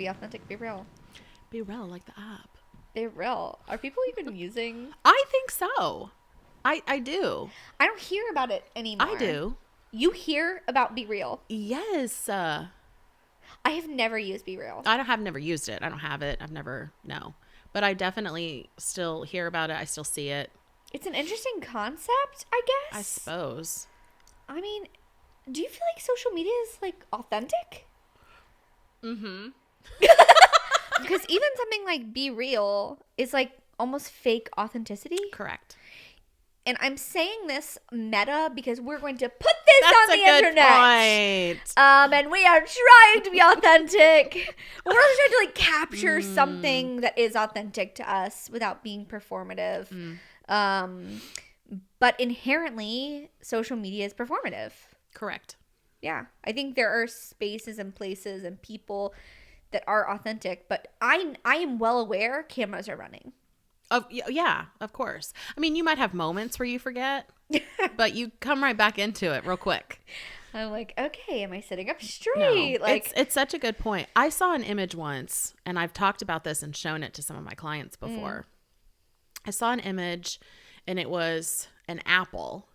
authentic, be real. Be real, like the app. Be real. Are people even using? I think so. I do. I don't hear about it anymore. I do. You hear about Be Real? Yes. I have never used Be Real. I've never used it. I don't have it. No. But I definitely still hear about it. I still see it. It's an interesting concept, I guess. I suppose. I mean, do you feel like social media is, like, authentic? Mm-hmm. Because even something like Be Real is, like, almost fake authenticity. Correct. And I'm saying this meta because we're going to put this on the internet. Point. And we are trying to be authentic. We're also trying to, like, capture something that is authentic to us without being performative. But inherently, social media is performative. Correct. Yeah. I think there are spaces and places and people that are authentic, but I am well aware cameras are running. Yeah, of course. I mean, you might have moments where you forget, but you come right back into it real quick. I'm like, okay, am I sitting up straight? No, like, it's such a good point. I saw an image once, and I've talked about this and shown it to some of my clients before. I saw an image, and it was an apple.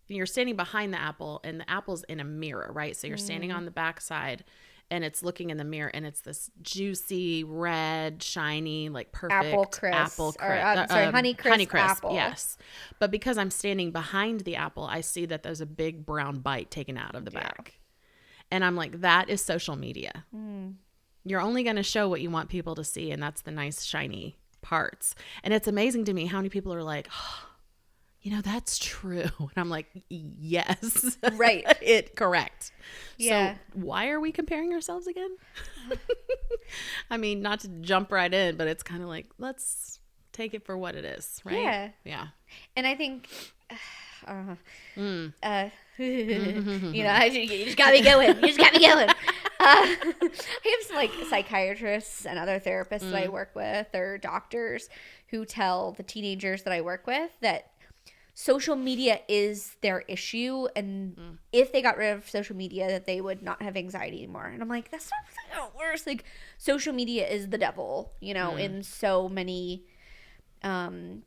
And you're standing behind the apple, and the apple's in a mirror, right? So you're standing on the back side, and it's looking in the mirror, and it's this juicy, red, shiny, like perfect Apple crisp. Honey crisp apple. Yes. But because I'm standing behind the apple, I see that there's a big brown bite taken out of the back. And I'm like, that is social media. You're only going to show what you want people to see, and that's the nice, shiny parts. And it's amazing to me how many people are like, oh, you know, that's true. And I'm like, yes. Right. Correct. Yeah. So why are we comparing ourselves again? I mean, not to jump right in, but it's kind of like, let's take it for what it is, right? Yeah. Yeah. And I think, you know, you just got me going. I have some, like, psychiatrists and other therapists that I work with, or doctors who tell the teenagers that I work with that social media is their issue, and if they got rid of social media, that they would not have anxiety anymore. And I'm like, that's not how it works. Like, social media is the devil, you know, in so many, I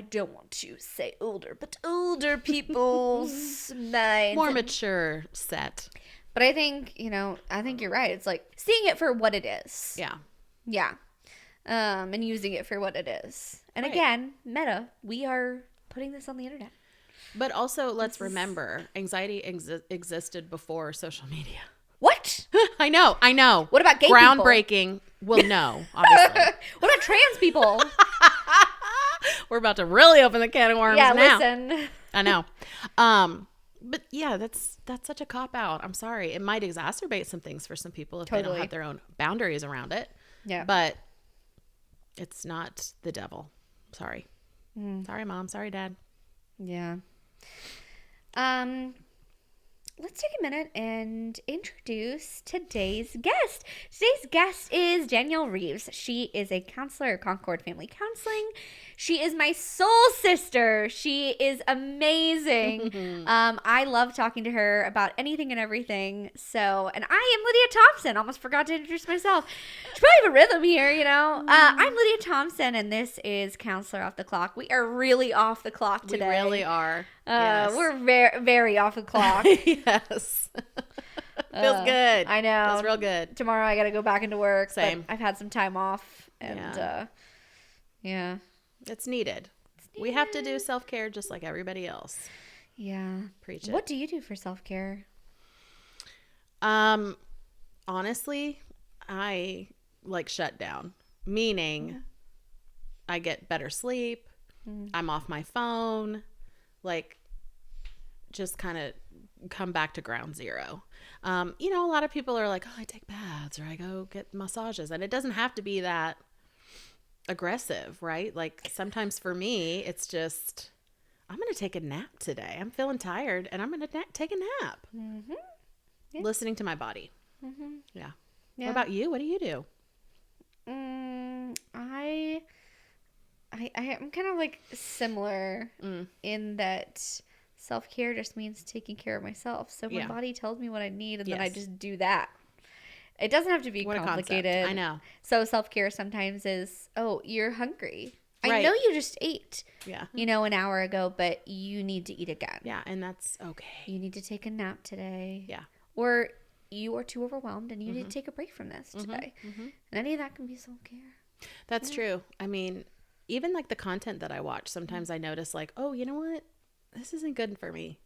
don't want to say older, but older people's minds. More mature set. But I think, you know, you're right. It's like seeing it for what it is. Yeah. Yeah. And using it for what it is. And right. Again, meta, we are putting this on the internet. But also, let's remember, anxiety existed before social media. What? I know. What about gay Groundbreaking. Well, no, obviously. What about trans people? We're about to really open the can of worms now. Listen. I know. But yeah, that's such a cop-out. I'm sorry. It might exacerbate some things for some people if they don't have their own boundaries around it. Yeah. But it's not the devil. Sorry. Sorry, Mom. Sorry, Dad. Yeah. Let's take a minute and introduce today's guest. Today's guest is Danielle Reeves. She is a counselor at Concord Family Counseling. She is my soul sister. She is amazing. I love talking to her about anything and everything. So, and I am Lydia Thompson. Almost forgot to introduce myself. Should probably have a rhythm here, you know. I'm Lydia Thompson, and this is Counselor Off the Clock. We are really off the clock today. We really are. Yes. We're very, very off the clock. Yes. Feels good. I know. Feels real good. Tomorrow I got to go back into work. Same. I've had some time off, and yeah. It's needed. We have to do self-care just like everybody else. Yeah. Preach it. What do you do for self-care? Honestly, I like shut down, meaning I get better sleep. I'm off my phone, like just kind of come back to ground zero. You know, a lot of people are like, oh, I take baths or I go get massages, and it doesn't have to be that aggressive, right? Like sometimes for me, it's just, I'm going to take a nap today. I'm feeling tired and I'm going to take a nap. Yeah. Listening to my body. Yeah. What about you? What do you do? I'm kind of like similar in that self-care just means taking care of myself. So my body tells me what I need, and then I just do that. It doesn't have to be What a concept. complicated. I know. So self-care sometimes is, oh, you're hungry. I Right. know you just ate, Yeah. an hour ago, but you need to eat again. Yeah, and that's okay. You need to take a nap today. Yeah. Or you are too overwhelmed and you need to take a break from this today. And any of that can be self-care. That's true. I mean, even like the content that I watch, sometimes I notice like, oh, you know what? This isn't good for me.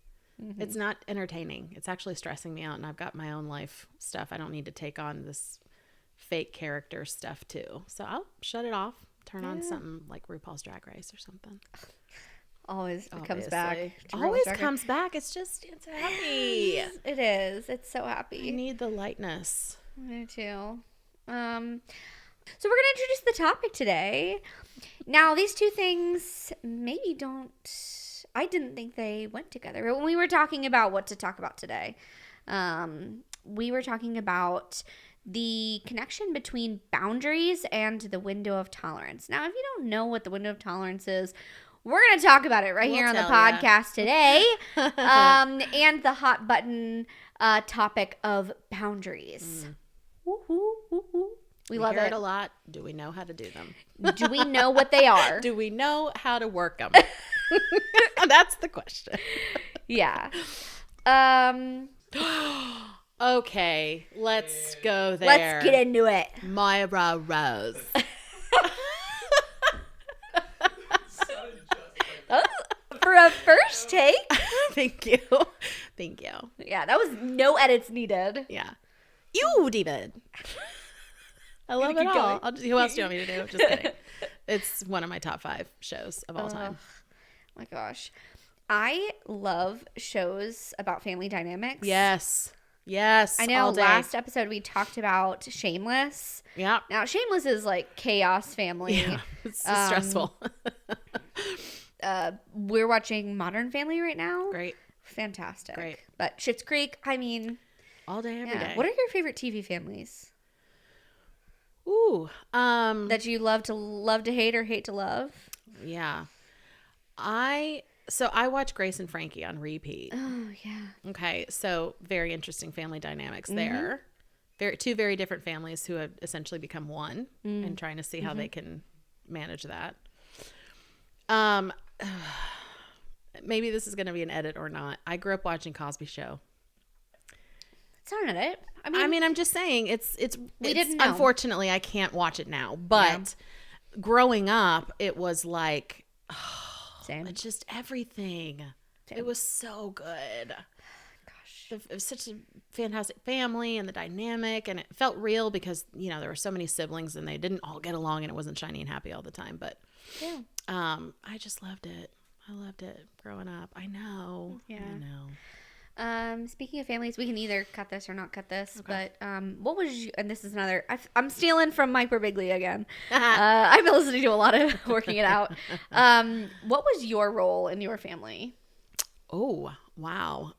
It's not entertaining. It's actually stressing me out, and I've got my own life stuff. I don't need to take on this fake character stuff too. So I'll shut it off, turn on something like RuPaul's Drag Race or something. Always comes back. Always comes back. It's happy. It is. It's so happy. I need the lightness. Me too. So we're going to introduce the topic today. Now, these two things maybe I didn't think they went together. But when we were talking about what to talk about today, we were talking about the connection between boundaries and the window of tolerance. Now, if you don't know what the window of tolerance is, we're going to talk about it here on the podcast today. And the hot button topic of boundaries. Woo-hoo, woo-hoo. We love hear it a lot. Do we know how to do them? Do we know what they are? Do we know how to work them? That's the question. Yeah. Okay, let's go there. Let's get into it. Myra Rose. For a first take. Thank you. Thank you. Yeah, that was no edits needed. Yeah. You, David. I love it all. Who else do you want me to do? Just kidding. It's one of my top 5 shows of all time. Oh my gosh. I love shows about family dynamics. Yes. Yes. I know last episode we talked about Shameless. Yeah. Now, Shameless is like chaos family. Yeah. It's stressful. We're watching Modern Family right now. Great. Fantastic. Great. But Schitt's Creek, I mean. All day, every day. What are your favorite TV families? Ooh. That you love to hate or hate to love? Yeah. I watch Grace and Frankie on repeat. Oh, yeah. Okay. So very interesting family dynamics there. Two very different families who have essentially become one and trying to see how they can manage that. Maybe this is going to be an edit or not. I grew up watching Cosby Show. It's not an edit. I mean, I'm just saying it's didn't know. Unfortunately, I can't watch it now. But growing up, it was like, Same. It's just everything. Same. It was so good. Gosh. It was such a fantastic family and the dynamic, and it felt real because, there were so many siblings and they didn't all get along and it wasn't shiny and happy all the time. But I just loved it. I loved it growing up. I know. Yeah. I know. Speaking of families, we can either cut this or not cut this, but what was you, and this is another, I'm stealing from Mike Birbiglia again. I've been listening to a lot of Working It Out. What was your role in your family? Oh, wow.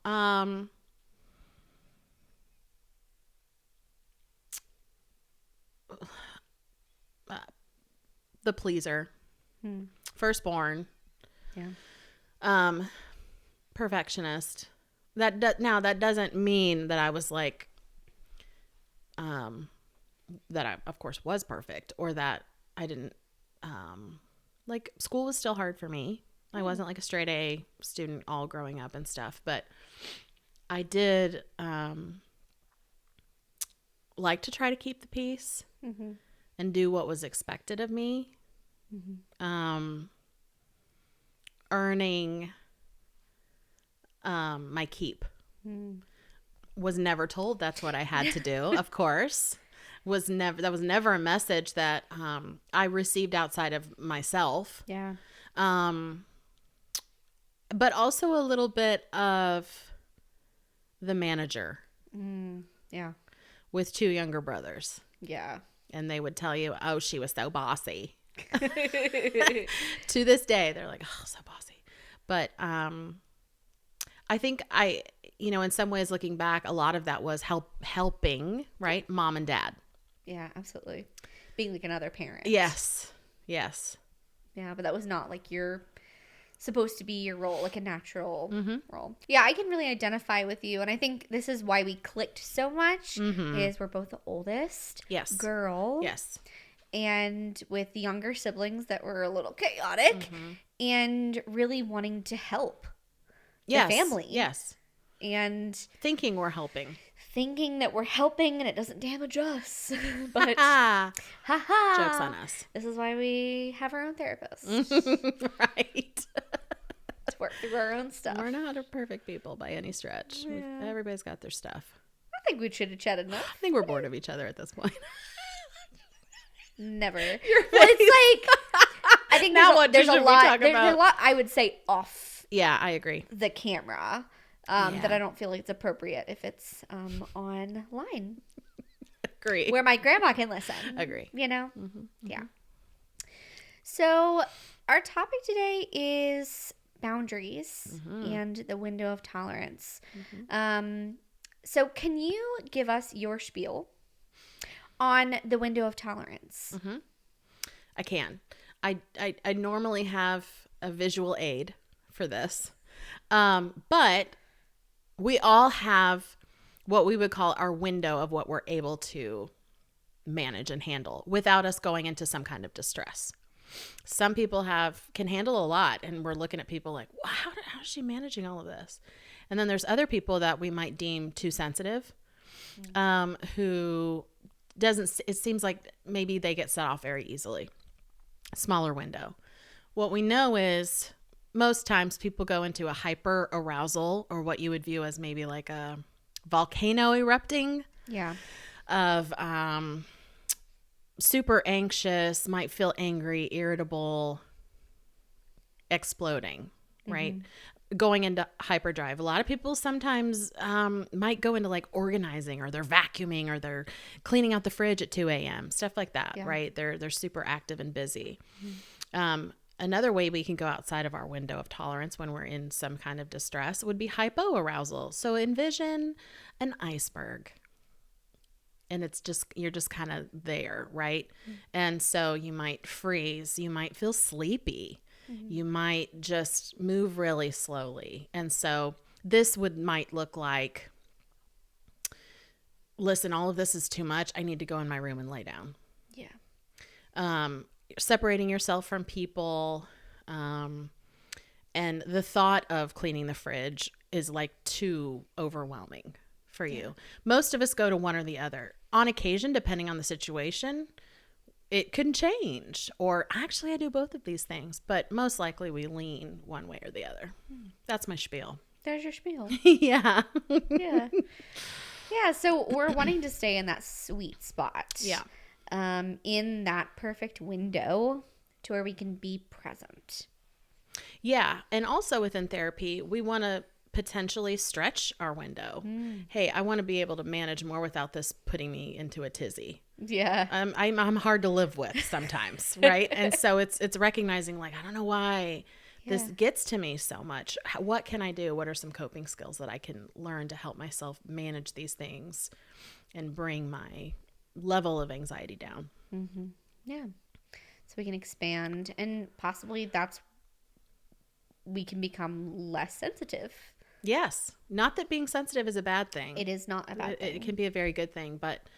The pleaser. Firstborn. Yeah. Perfectionist. That doesn't mean that I was like, that I of course was perfect, or that I didn't, like school was still hard for me. I wasn't like a straight A student all growing up and stuff, but I did, like to try to keep the peace and do what was expected of me. Earning my keep. Was never told that's what I had to do, of course. That was never a message that I received outside of myself. Yeah. But also a little bit of the manager. Yeah. With 2 younger brothers. Yeah. And they would tell you, oh, she was so bossy. To this day, they're like, oh, so bossy. But I think in some ways looking back, a lot of that was helping, right? Mom and dad. Yeah, absolutely. Being like another parent. Yes. Yes. Yeah, but that was not like your supposed to be your role, like a natural role. Yeah, I can really identify with you. And I think this is why we clicked so much is we're both the oldest girl. Yes. And with younger siblings that were a little chaotic and really wanting to help the family. Yes. And thinking we're helping. Thinking that we're helping and it doesn't damage us. But joke's on us. This is why we have our own therapist. Right. To work through our own stuff. We're not perfect people by any stretch. Yeah. Everybody's got their stuff. I think we should have chatted enough. I think we're bored of each other at this point. Never. Well, it's like, I think there's a lot I would say off. Yeah, I agree. The camera. That I don't feel like it's appropriate if it's online. Agree. Where my grandma can listen. Agree. You know? Yeah. So our topic today is boundaries and the window of tolerance. So can you give us your spiel on the window of tolerance? I can. I normally have a visual aid for this. But we all have what we would call our window of what we're able to manage and handle without us going into some kind of distress. Some people can handle a lot, and we're looking at people like, wow, how is she managing all of this? And then there's other people that we might deem too sensitive, who it seems like maybe they get set off very easily. Smaller window. What we know is most times people go into a hyper arousal, or what you would view as maybe like a volcano erupting. Yeah. Of super anxious, might feel angry, irritable, exploding, right? Going into hyperdrive. A lot of people sometimes might go into like organizing, or they're vacuuming, or they're cleaning out the fridge at 2 a.m., stuff like that, right? They're super active and busy. Another way we can go outside of our window of tolerance when we're in some kind of distress would be hypoarousal. So envision an iceberg. And you're just kind of there, right? And so you might freeze. You might feel sleepy. You might just move really slowly. And so this might look like, listen, all of this is too much. I need to go in my room and lay down. Yeah. Separating yourself from people. And the thought of cleaning the fridge is like too overwhelming for you. Most of us go to one or the other. On occasion, depending on the situation, it can change. Or actually, I do both of these things, but most likely we lean one way or the other. That's my spiel. There's your spiel. Yeah. Yeah. Yeah. So we're wanting to stay in that sweet spot. Yeah. In that perfect window to where we can be present. Yeah. And also within therapy, we want to potentially stretch our window. Hey, I want to be able to manage more without this putting me into a tizzy. Yeah. I'm hard to live with sometimes, right? And so it's recognizing like, I don't know why this gets to me so much. What can I do? What are some coping skills that I can learn to help myself manage these things and bring my level of anxiety down? Yeah. So we can expand, and possibly we can become less sensitive. Yes. Not that being sensitive is a bad thing. It is not a bad thing. It can be a very good thing. But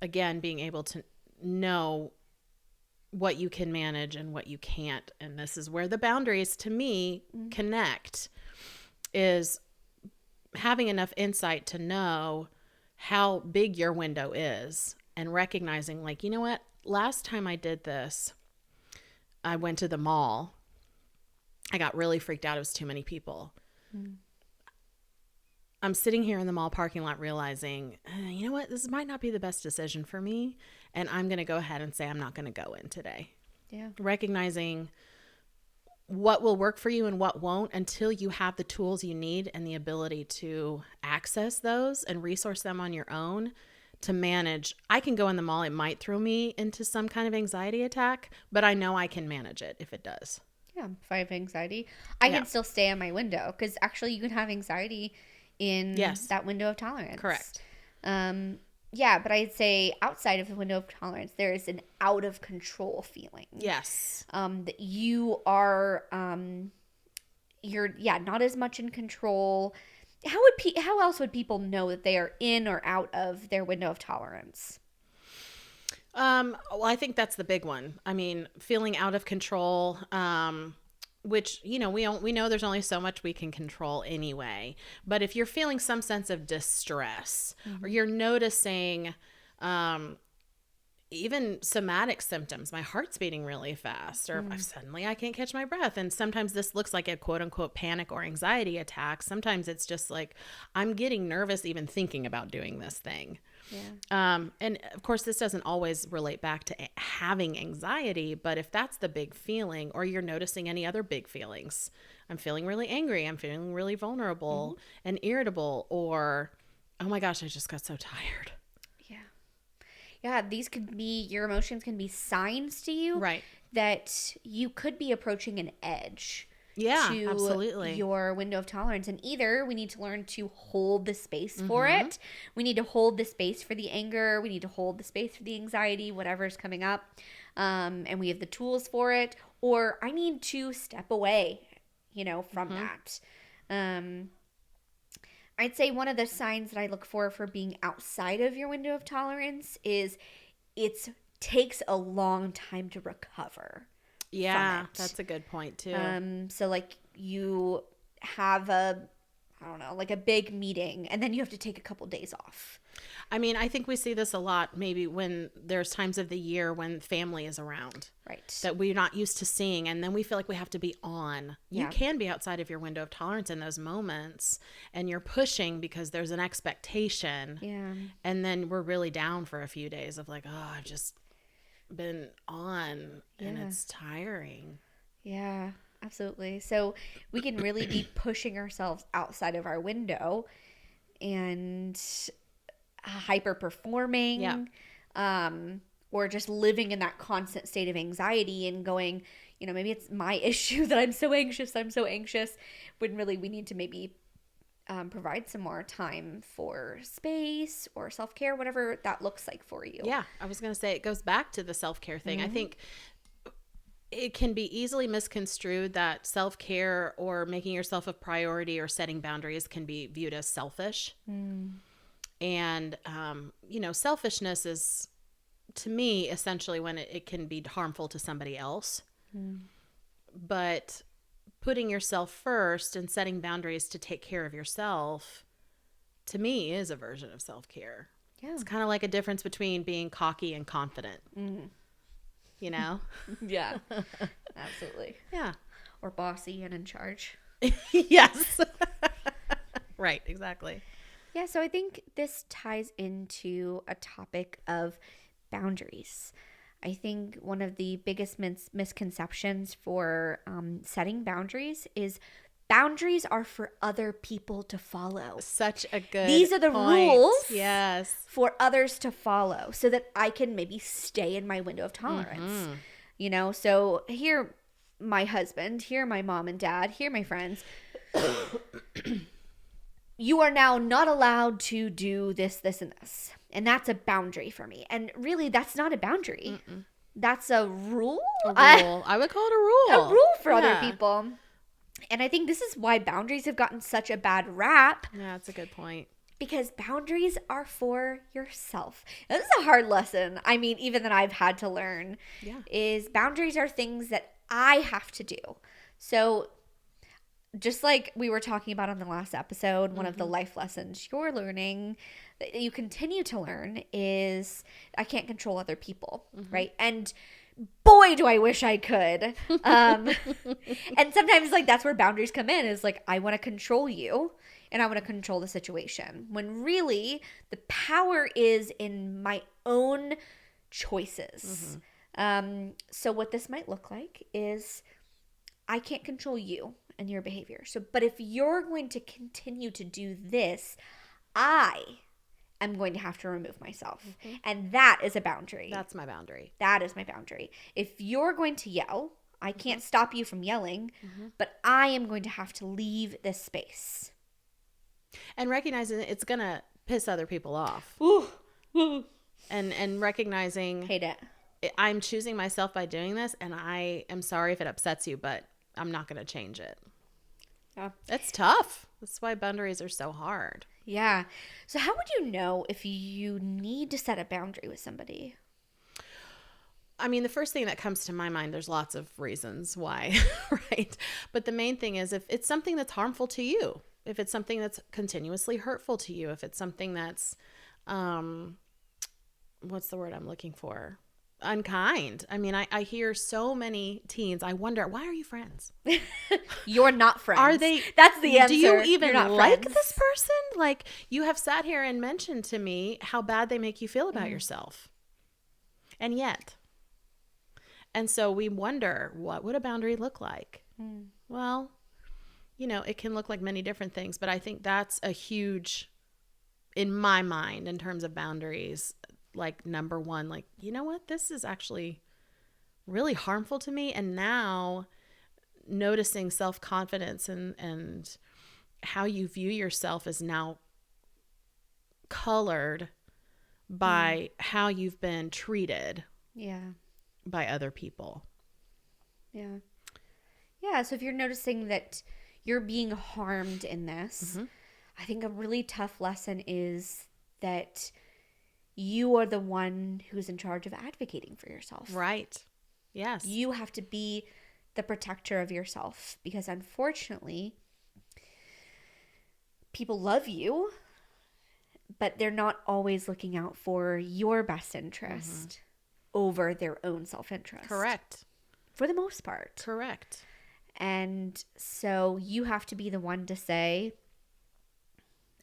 again, being able to know what you can manage and what you can't. And this is where the boundaries, to me, connect, is having enough insight to know how big your window is, and recognizing like, you know what, last time I did this, I went to the mall. I got really freaked out. It was too many people. I'm sitting here in the mall parking lot realizing, you know what, this might not be the best decision for me. And I'm going to go ahead and say I'm not going to go in today. Yeah. Recognizing what will work for you and what won't until you have the tools you need and the ability to access those and resource them on your own to manage. I can go in the mall. It might throw me into some kind of anxiety attack, but I know I can manage it if it does. Yeah. If I have anxiety, I can still stay in my window, because actually you can have anxiety in that window of tolerance. Correct. Yeah, but I'd say outside of the window of tolerance, there is an out of control feeling. Yes. That you are, you're, not as much in control. How else would people know that they are in or out of their window of tolerance? Well, I think that's the big one. I mean, feeling out of control, which, we know there's only so much we can control anyway. But if you're feeling some sense of distress, or you're noticing, even somatic symptoms, my heart's beating really fast, or suddenly I can't catch my breath. And sometimes this looks like a quote unquote panic or anxiety attack. Sometimes it's just like, I'm getting nervous even thinking about doing this thing. Yeah. And of course, this doesn't always relate back to having anxiety, but if that's the big feeling, or you're noticing any other big feelings, I'm feeling really angry, I'm feeling really vulnerable and irritable, or, oh my gosh, I just got so tired. Yeah, your emotions can be signs to you, right, that you could be approaching an edge. Yeah, to absolutely. your window of tolerance. And either we need to learn to hold the space for it. We need to hold the space for the anger. We need to hold the space for the anxiety, whatever's coming up. And we have the tools for it. Or I need to step away, from that. I'd say one of the signs that I look for being outside of your window of tolerance is it takes a long time to recover. Yeah, that's a good point too. So like you have a big meeting, and then you have to take a couple days off. I mean, I think we see this a lot maybe when there's times of the year when family is around. Right. That we're not used to seeing, and then we feel like we have to be on. You can be outside of your window of tolerance in those moments, and you're pushing because there's an expectation. Yeah. And then we're really down for a few days of like, oh, I've just been on, and it's tiring. Yeah, absolutely. So we can really be pushing ourselves outside of our window and hyper performing, or just living in that constant state of anxiety and going, maybe it's my issue that I'm so anxious, when really we need to maybe provide some more time for space or self-care, whatever that looks like for you. Yeah, I was going to say it goes back to the self-care thing. I think it can be easily misconstrued that self-care or making yourself a priority or setting boundaries can be viewed as selfish. And, selfishness is, to me, essentially when it can be harmful to somebody else. But putting yourself first and setting boundaries to take care of yourself, to me, is a version of self-care. Yeah. It's kind of like a difference between being cocky and confident. Yeah, absolutely. Yeah. Or bossy and in charge. Yes. Right, exactly. Yeah, so I think this ties into a topic of boundaries. I think one of the biggest misconceptions for setting boundaries is boundaries are for other people to follow. Such a good These are the point. rules Yes. for others to follow so that I can maybe stay in my window of tolerance. So here my husband, here my mom and dad, here my friends. You are now not allowed to do this, this, and this. And that's a boundary for me. And really, that's not a boundary. That's a rule. I would call it a rule. A rule for other people. And I think this is why boundaries have gotten such a bad rap. Yeah, that's a good point. Because boundaries are for yourself. Now, this is a hard lesson. I mean, even that I've had to learn. Is boundaries are things that I have to do. So just like we were talking about on the last episode, one of the life lessons you're learning, that you continue to learn, is I can't control other people, right? And boy, do I wish I could. And sometimes that's where boundaries come in, is like, I want to control you and I want to control the situation. When really the power is in my own choices. So what this might look like is I can't control you and your behavior. But if you're going to continue to do this, I am going to have to remove myself. And that is a boundary. That's my boundary. That is my boundary. If you're going to yell, I can't stop you from yelling, but I am going to have to leave this space. And recognizing it's going to piss other people off. Ooh. and recognizing, Hate it. I'm choosing myself by doing this, and I am sorry if it upsets you, but I'm not going to change it. Yeah. It's tough. That's why boundaries are so hard. Yeah. So how would you know if you need to set a boundary with somebody? I mean, the first thing that comes to my mind, there's lots of reasons why, right? But the main thing is if it's something that's harmful to you, if it's something that's continuously hurtful to you, if it's something that's, what's the word I'm looking for? Unkind. I mean, I hear so many teens. I wonder, why are you friends? You're not friends. Are they? That's the answer. Do you even like friends. this person? Like, you have sat here and mentioned to me how bad they make you feel about yourself. And yet. And so we wonder, what would a boundary look like? Well, you know, it can look like many different things, but I think that's a huge, in my mind, in terms of boundaries, like number one, like, you know what, this is actually really harmful to me. And now noticing self-confidence and how you view yourself is now colored by how you've been treated by other people. Yeah. So if you're noticing that you're being harmed in this, I think a really tough lesson is that you are the one who's in charge of advocating for yourself. Right. Yes. You have to be the protector of yourself, because unfortunately, people love you, but they're not always looking out for your best interest over their own self-interest. Correct. For the most part. Correct. And so you have to be the one to say,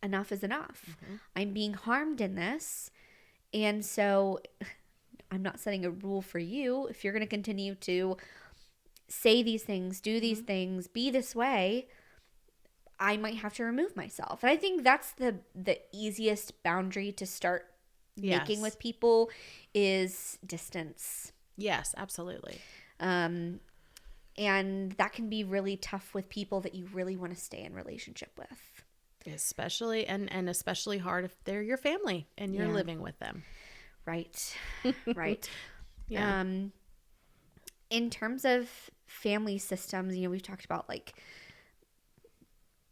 enough is enough. I'm being harmed in this. And so I'm not setting a rule for you. If you're going to continue to say these things, do these things, be this way, I might have to remove myself. And I think that's the easiest boundary to start making with people is distance. Yes, absolutely. And that can be really tough with people that you really want to stay in relationship with. Especially and especially hard if they're your family and you're living with them. Right. Right. Yeah. In terms of family systems, you know, we've talked about like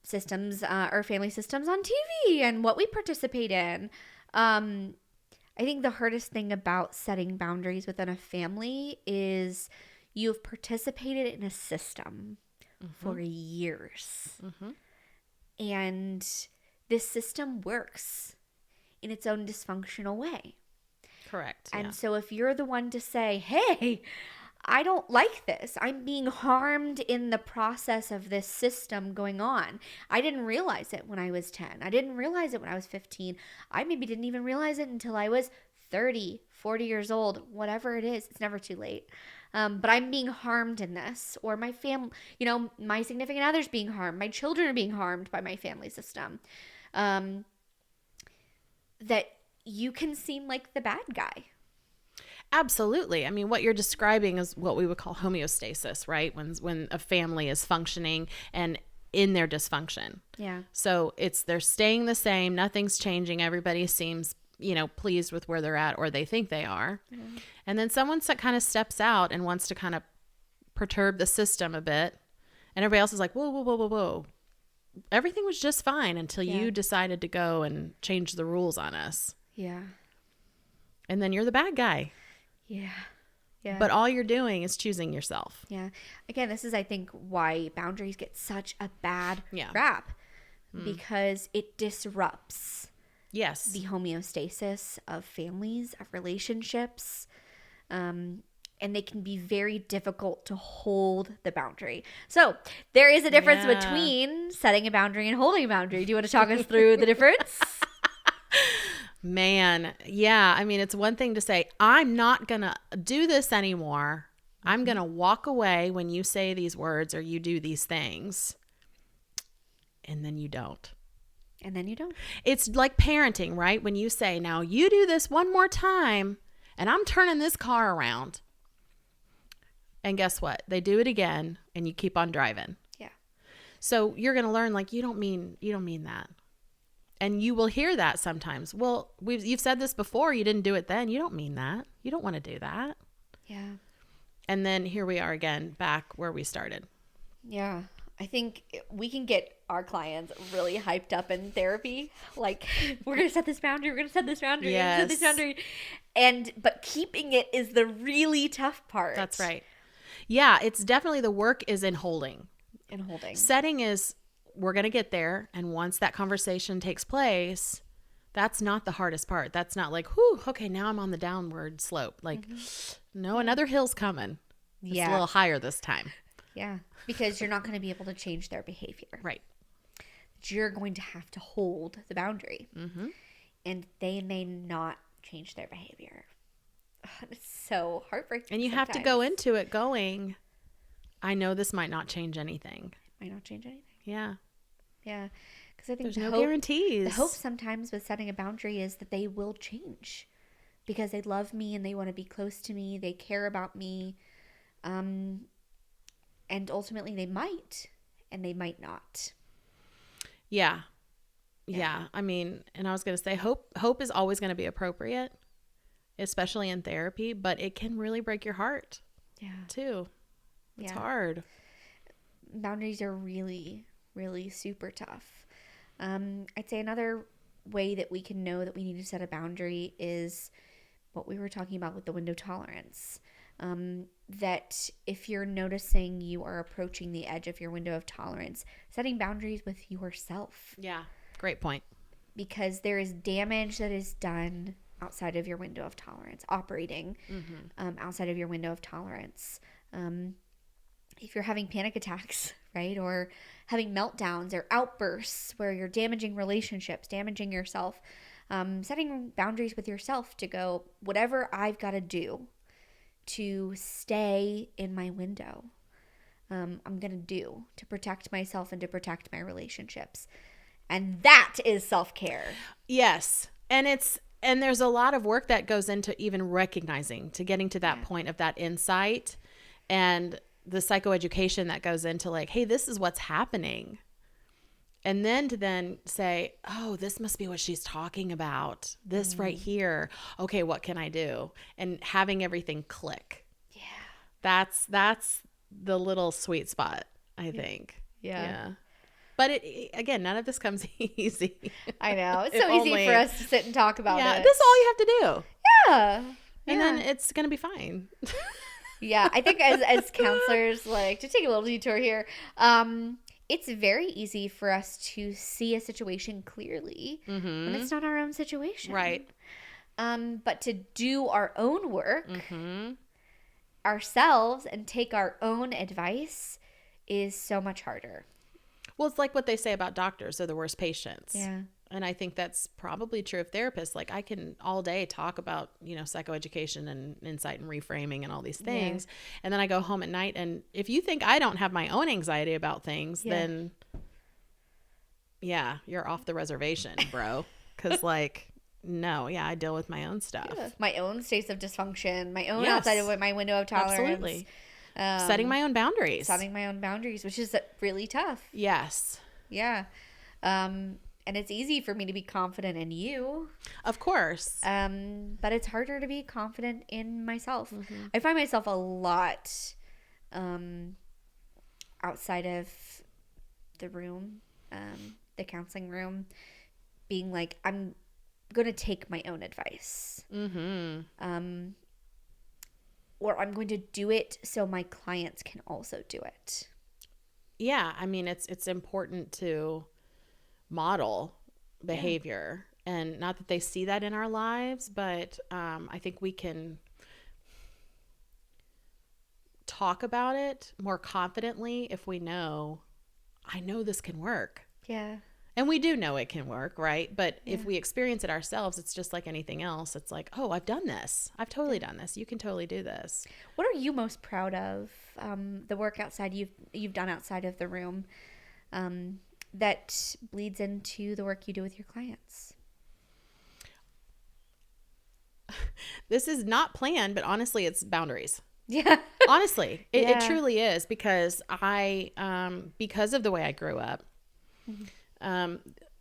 systems or family systems on TV and what we participate in. I think the hardest thing about setting boundaries within a family is you've participated in a system for years. And this system works in its own dysfunctional way. Correct. And so if you're the one to say, hey, I don't like this. I'm being harmed in the process of this system going on. I didn't realize it when I was 10. I didn't realize it when I was 15. I maybe didn't even realize it until I was 30, 40 years old, whatever it is. It's never too late. But I'm being harmed in this, or my family, you know, my significant other's being harmed. My children are being harmed by my family system. That you can seem like the bad guy. Absolutely. I mean, what you're describing is what we would call homeostasis, right? When a family is functioning and in their dysfunction. Yeah. So they're staying the same. Nothing's changing. Everybody seems, you know, pleased with where they're at, or they think they are. And then someone kind of steps out and wants to kind of perturb the system a bit. And everybody else is like, whoa, whoa, whoa, whoa, whoa. Everything was just fine until you decided to go and change the rules on us. Yeah. And then you're the bad guy. Yeah. Yeah. But all you're doing is choosing yourself. Yeah. Again, this is, I think, why boundaries get such a bad rap. Because it disrupts the homeostasis of families, of relationships. And they can be very difficult to hold the boundary. So there is a difference between setting a boundary and holding a boundary. Do you want to talk us through the difference? Man, yeah. I mean, it's one thing to say, I'm not going to do this anymore. I'm going to walk away when you say these words or you do these things. And then you don't. And then you don't. It's like parenting, right? When you say, now you do this one more time and I'm turning this car around. And guess what? They do it again and you keep on driving. Yeah. So you're going to learn, like, you don't mean that. And you will hear that sometimes. Well, you've said this before. You didn't do it then. You don't mean that. You don't want to do that. Yeah. And then here we are again, back where we started. Yeah. I think we can get our clients really hyped up in therapy. Like, we're going to set this boundary. We're going to set this boundary. Yes. We're going to set this boundary. But keeping it is the really tough part. That's right. Yeah. It's definitely the work is in holding. Setting is, we're going to get there. And once that conversation takes place, that's not the hardest part. That's not like, whew, okay, now I'm on the downward slope. Like, no, another hill's coming. It's a little higher this time. Yeah, because you're not going to be able to change their behavior. Right. You're going to have to hold the boundary. Mm-hmm. And they may not change their behavior. It's so heartbreaking. And you have to go into it going, I know this might not change anything. Might not change anything. Yeah. Yeah. Because I think there's no guarantees. The hope sometimes with setting a boundary is that they will change. Because they love me and they want to be close to me. They care about me. And ultimately they might, and they might not. Yeah. I mean, and I was going to say hope is always going to be appropriate, especially in therapy, but it can really break your heart. Yeah. Too. It's hard. Boundaries are really, really super tough. I'd say another way that we can know that we need to set a boundary is what we were talking about with the window tolerance. That if you're noticing you are approaching the edge of your window of tolerance, setting boundaries with yourself. Yeah, great point. Because there is damage that is done outside of your window of tolerance, operating outside of your window of tolerance. If you're having panic attacks, right, or having meltdowns or outbursts where you're damaging relationships, damaging yourself, setting boundaries with yourself to go, whatever I've got to do to stay in my window, I'm going to do to protect myself and to protect my relationships. And that is self-care. Yes. And there's a lot of work that goes into even recognizing, to getting to that point of that insight, and the psychoeducation that goes into like, hey, this is what's happening. And then to then say, oh, this must be what she's talking about. This right here. Okay, what can I do? And having everything click. Yeah. That's the little sweet spot, I think. Yeah. But again, none of this comes easy. I know. It's so easy for us to sit and talk about it. This is all you have to do. Yeah. And then it's going to be fine. Yeah. I think as counselors, like, to take a little detour here, it's very easy for us to see a situation clearly when it's not our own situation. Right. But to do our own work ourselves and take our own advice is so much harder. Well, it's like what they say about doctors, they're the worst patients. Yeah. And I think that's probably true of therapists. Like, I can all day talk about, psychoeducation and insight and reframing and all these things. Yeah. And then I go home at night, and if you think I don't have my own anxiety about things, then you're off the reservation, bro. Because no, I deal with my own stuff. Yeah. My own states of dysfunction, my own outside of my window of tolerance. Absolutely. Setting my own boundaries. Which is really tough. Yes. Yeah. And it's easy for me to be confident in you. Of course. But it's harder to be confident in myself. Mm-hmm. I find myself a lot outside of the room, the counseling room, being like, I'm going to take my own advice. Mm-hmm. Or I'm going to do it so my clients can also do it. Yeah. I mean, it's important to model behavior, and not that they see that in our lives, but I think we can talk about it more confidently if we know, I know this can work. Yeah. And we do know it can work, right? But if we experience it ourselves, it's just like anything else. It's like, oh, I've done this. I've totally done this. You can totally do this. What are you most proud of? The work outside you've done outside of the room, that bleeds into the work you do with your clients? This is not planned, but honestly, it's boundaries. Yeah. Honestly, it truly is, because because of the way I grew up,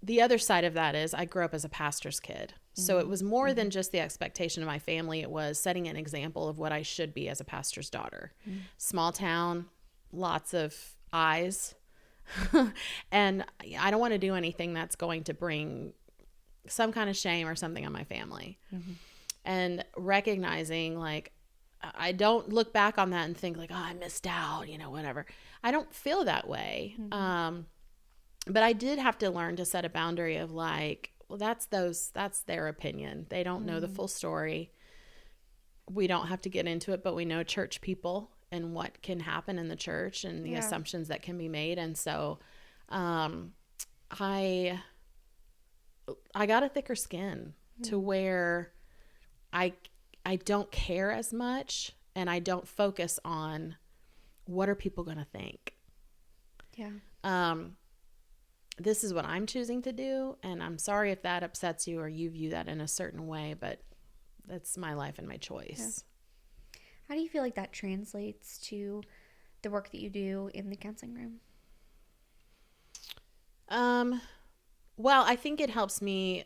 the other side of that is I grew up as a pastor's kid. So it was more than just the expectation of my family. It was setting an example of what I should be as a pastor's daughter. Small town, lots of eyes. And I don't want to do anything that's going to bring some kind of shame or something on my family. And recognizing, like, I don't look back on that and think like, oh, I missed out, you know, whatever. I don't feel that way. But I did have to learn to set a boundary of like, well, that's their opinion. They don't know the full story. We don't have to get into it, but we know church people and what can happen in the church and the assumptions that can be made. And so, I got a thicker skin to where I don't care as much, and I don't focus on what are people going to think. This is what I'm choosing to do, and I'm sorry if that upsets you or you view that in a certain way, but that's my life and my choice. How do you feel like that translates to the work that you do in the counseling room? Well, I think it helps me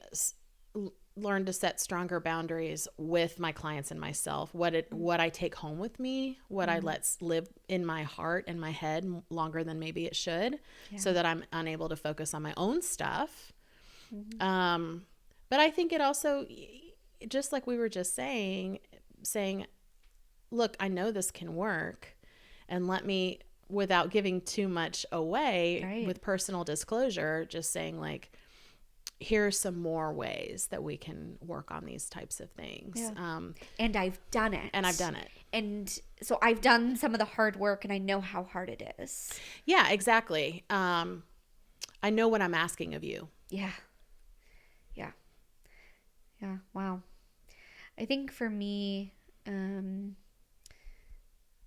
learn to set stronger boundaries with my clients and myself, what I take home with me, what I let live in my heart and my head longer than maybe it should, so that I'm unable to focus on my own stuff. But I think it also, just like we were just saying, look, I know this can work, and let me, without giving too much away, with personal disclosure, just saying like, here's some more ways that we can work on these types of things. And I've done it. And so I've done some of the hard work, and I know how hard it is. Yeah, exactly. I know what I'm asking of you. Yeah. Wow. I think for me,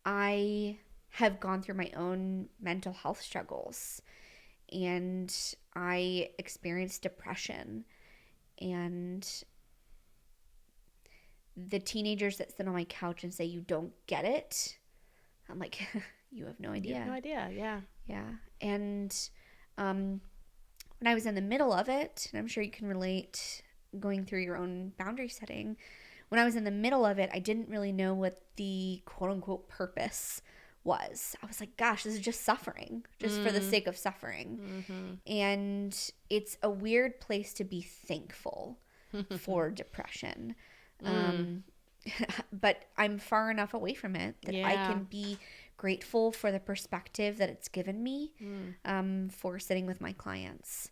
I have gone through my own mental health struggles, and I experienced depression, and the teenagers that sit on my couch and say, you don't get it. I'm like, you have no idea. You have no idea. Yeah. And when I was in the middle of it, and I'm sure you can relate going through your own boundary setting, when I was in the middle of it, I didn't really know what the quote unquote purpose was. I was like, gosh, this is just suffering, just for the sake of suffering. And it's a weird place to be thankful for depression. But I'm far enough away from it that I can be grateful for the perspective that it's given me for sitting with my clients.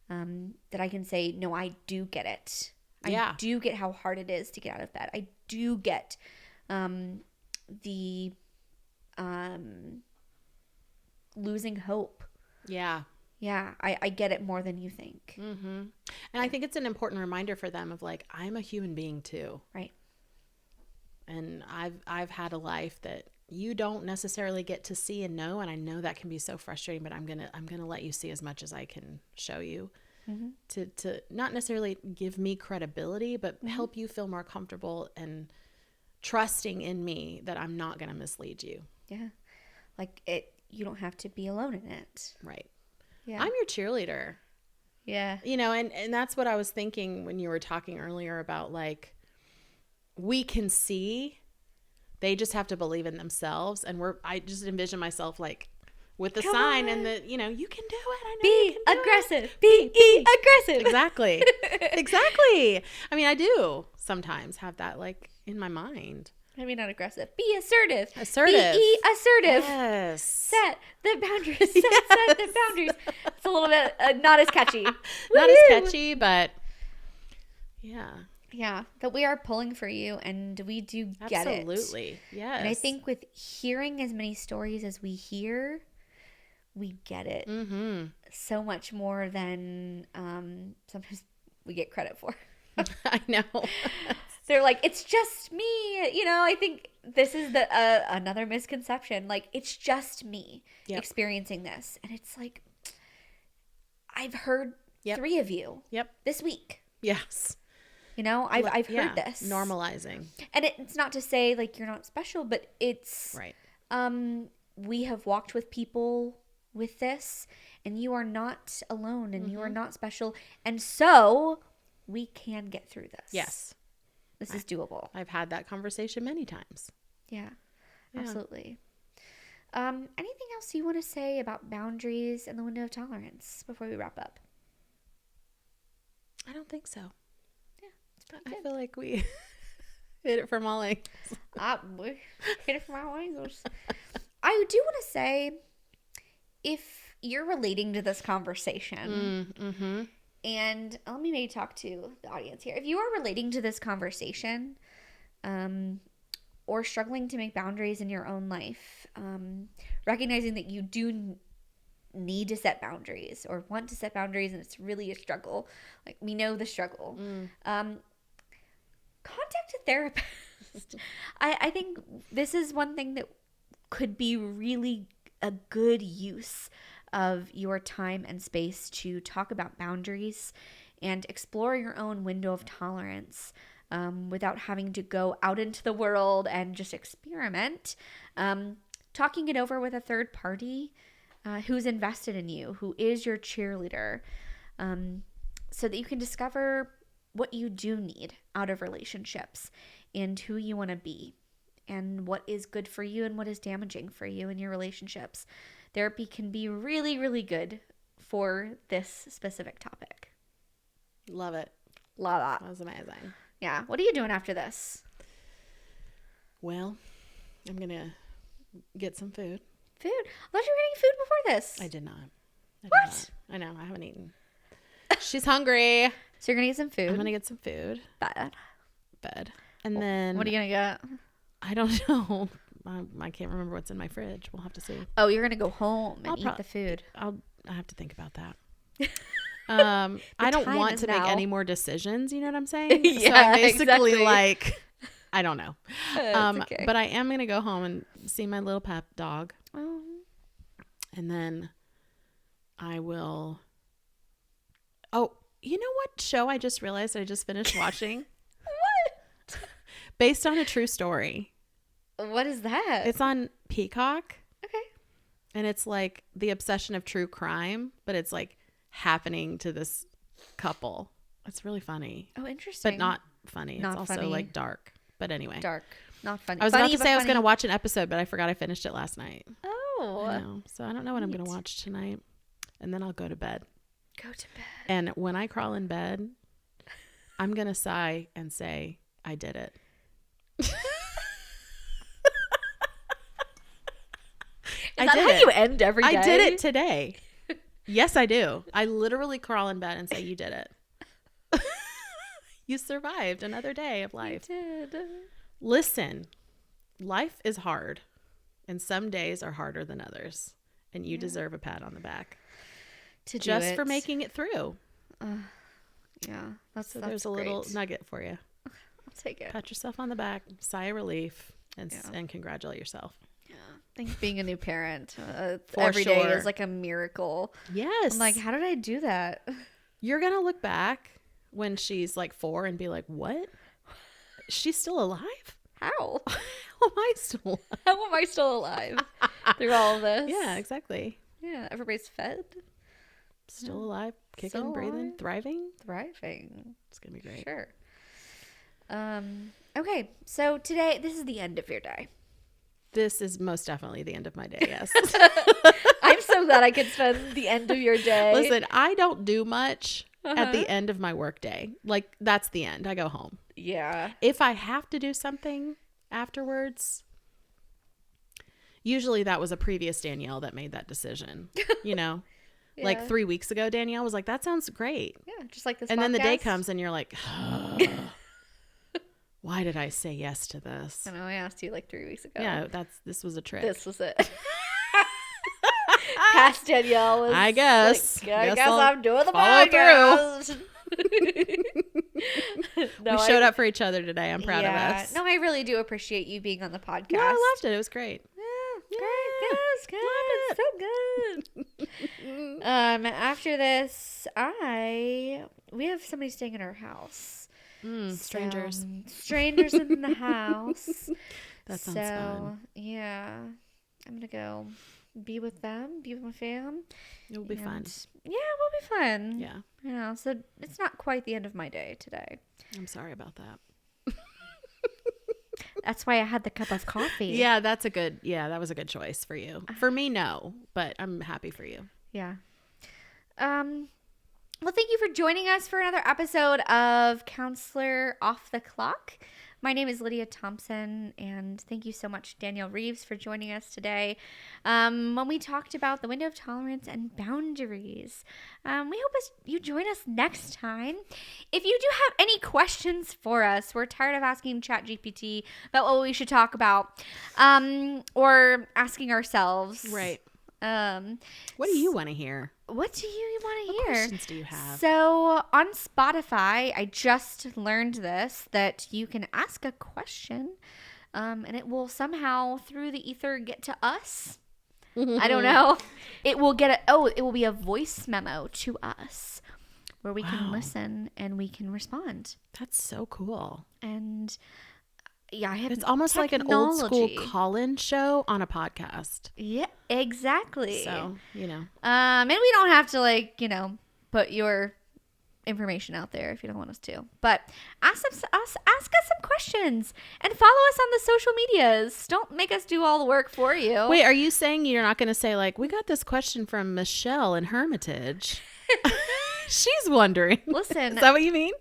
That I can say, no, I do get it. I do get how hard it is to get out of bed. I do get the losing hope. Yeah, I get it more than you think. And I think it's an important reminder for them of like, I'm a human being too. Right. And I've had a life that you don't necessarily get to see and know, and I know that can be so frustrating, but I'm gonna let you see as much as I can show you, to not necessarily give me credibility, but help you feel more comfortable and trusting in me that I'm not gonna mislead you. Yeah, like you don't have to be alone in it. Right. Yeah. I'm your cheerleader. Yeah. You know, and that's what I was thinking when you were talking earlier about like, we can see, they just have to believe in themselves. And I just envision myself like with the sign and the, you know, you can do it. I know be aggressive. Be aggressive. Exactly. Exactly. I mean, I do sometimes have that like in my mind. I mean, not aggressive. Be assertive. Assertive. Be assertive. Yes. Set the boundaries. Set the boundaries. It's a little bit not as catchy. Not as catchy, but yeah. Yeah, that we are pulling for you, and we do get it. Absolutely. Yes. And I think with hearing as many stories as we hear, we get it so much more than sometimes we get credit for. I know. They're like, it's just me. You know, I think this is the another misconception. Like, it's just me experiencing this. And it's like, I've heard 3 of you this week. Yes. You know, I've heard this. Normalizing. And it's not to say, like, you're not special, but it's... Right. We have walked with people with this, and you are not alone, and you are not special. And so we can get through this. Yes. This is doable. I've had that conversation many times. Yeah. Absolutely. Anything else you want to say about boundaries and the window of tolerance before we wrap up? I don't think so. Yeah, it's pretty I good. feel like we hit it from all angles. We hit it from all angles. I do want to say, if you're relating to this conversation, and let me maybe talk to the audience here. If you are relating to this conversation, or struggling to make boundaries in your own life, recognizing that you do need to set boundaries or want to set boundaries, and it's really a struggle. Like, we know the struggle. Contact a therapist. I think this is one thing that could be really a good use of your time and space to talk about boundaries and explore your own window of tolerance, without having to go out into the world and just experiment. Talking it over with a third party who's invested in you, who is your cheerleader, so that you can discover what you do need out of relationships and who you want to be and what is good for you and what is damaging for you in your relationships. Therapy can be really, really good for this specific topic. Love it. Love that. That was amazing. Yeah. What are you doing after this? Well, I'm going to get some food. Food? I thought you were getting food before this. I did not. What? I know. I haven't eaten. She's hungry. So you're going to get some food? I'm going to get some food. Bed. And then... What are you going to get? I don't know. I can't remember what's in my fridge. We'll have to see. Oh, you're going to go home and eat the food. I have to think about that. I don't want to make now. any more decisions. You know what I'm saying? Yeah, so I'm basically exactly. like, I don't know. Okay. But I am going to go home and see my little pet dog. Oh. And then I will. Oh, you know what show I just realized I just finished watching? What? Based on a true story. What is that? It's on Peacock. Okay. And it's like the obsession of true crime, but it's like happening to this couple. It's really funny. Oh, interesting. But not funny. Not it's also funny. like dark. But anyway. Dark. Not funny. I was funny, about to but say I was funny. going to watch an episode, but I forgot I finished it last night. Oh. I know. So I don't know what I'm going to Neat. watch tonight. And then I'll go to bed. Go to bed. And when I crawl in bed, I'm going to sigh and say, I did it. Is that how you end every day? I did it today. Yes, I do. I literally crawl in bed and say, you did it. You survived another day of life. You did. Listen, life is hard, and some days are harder than others, and you deserve a pat on the back To do just it. for making it through. Yeah. That's There's a great. little nugget for you. I'll take it. Pat yourself on the back, sigh of relief, and Yeah. and congratulate yourself. Yeah. I think being a new parent For every day sure. is like a miracle. Yes. I'm like, how did I do that? You're going to look back when she's like 4 and be like, what? She's still alive? How? How am I still alive? How am I still alive through all of this? Yeah, exactly. Yeah. Everybody's fed, Still alive, kicking, Still breathing, alive. thriving. thriving. It's going to be great. Sure. Okay. So today, this is the end of your day. This is most definitely the end of my day, yes. I'm so glad I could spend the end of your day. Listen, I don't do much at the end of my work day. Like, that's the end. I go home. Yeah. If I have to do something afterwards, usually that was a previous Danielle that made that decision, you know? Yeah. Like 3 weeks ago, Danielle was like, that sounds great. Yeah. Just like this. And then the day podcast. comes and you're like, why did I say yes to this? I know. I asked you like 3 weeks ago. Yeah, this was a trick. This was it. Past Danielle was. I guess. Like, I guess I'll I'm doing the follow podcast. No, we showed up for each other today. I'm proud of us. No, I really do appreciate you being on the podcast. No, I loved it. It was great. Yeah, great. Yes, good. So good. After this, we have somebody staying in our house. Strangers. Strangers in the house. That sounds fun. Yeah, I'm gonna go be with them, be with my fam. It will be fun. Yeah, it will be fun. Yeah. You know, so it's not quite the end of my day today. I'm sorry about that. That's why I had the cup of coffee. Yeah, that was a good choice for you. For me, no, but I'm happy for you. Yeah. Well, thank you for joining us for another episode of Counselor Off the Clock. My name is Lydia Thompson, and thank you so much, Danielle Reeves, for joining us today when we talked about the window of tolerance and boundaries. We hope you join us next time. If you do have any questions for us, we're tired of asking ChatGPT about what we should talk about, or asking ourselves. Right. What do you want to hear? What do you want to hear? What questions do you have? So on Spotify, I just learned that you can ask a question, and it will somehow through the ether get to us. I don't know. It will be a voice memo to us where we can listen and we can respond. That's so cool. And yeah, it's almost like an old school call-in show on a podcast. Yeah, exactly. So, and we don't have to put your information out there if you don't want us to. But ask us some questions and follow us on the social medias. Don't make us do all the work for you. Wait, are you saying you're not going to say we got this question from Michelle in Hermitage? She's wondering. Listen. Is that what you mean?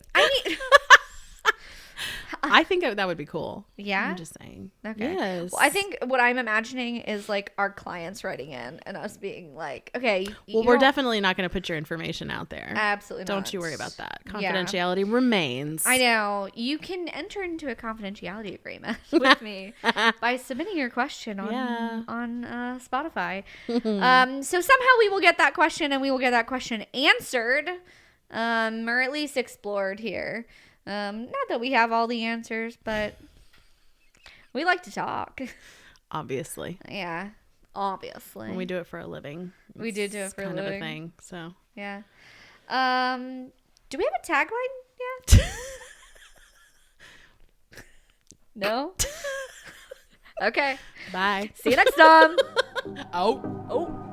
I think that would be cool. Yeah? I'm just saying. Okay. Yes. Well, I think what I'm imagining is our clients writing in and us being like, okay. Well, we're definitely not going to put your information out there. Absolutely not. Don't you worry about that. Confidentiality remains. I know. You can enter into a confidentiality agreement with me by submitting your question on Spotify. So somehow we will get that question and we will get that question answered, or at least explored here. Not that we have all the answers, but we like to talk. Obviously. Yeah, obviously. When we do it for a living. We do it for a living. Kind of a thing, so. Yeah. Do we have a tagline yet? No? Okay. Bye. See you next time. Oh.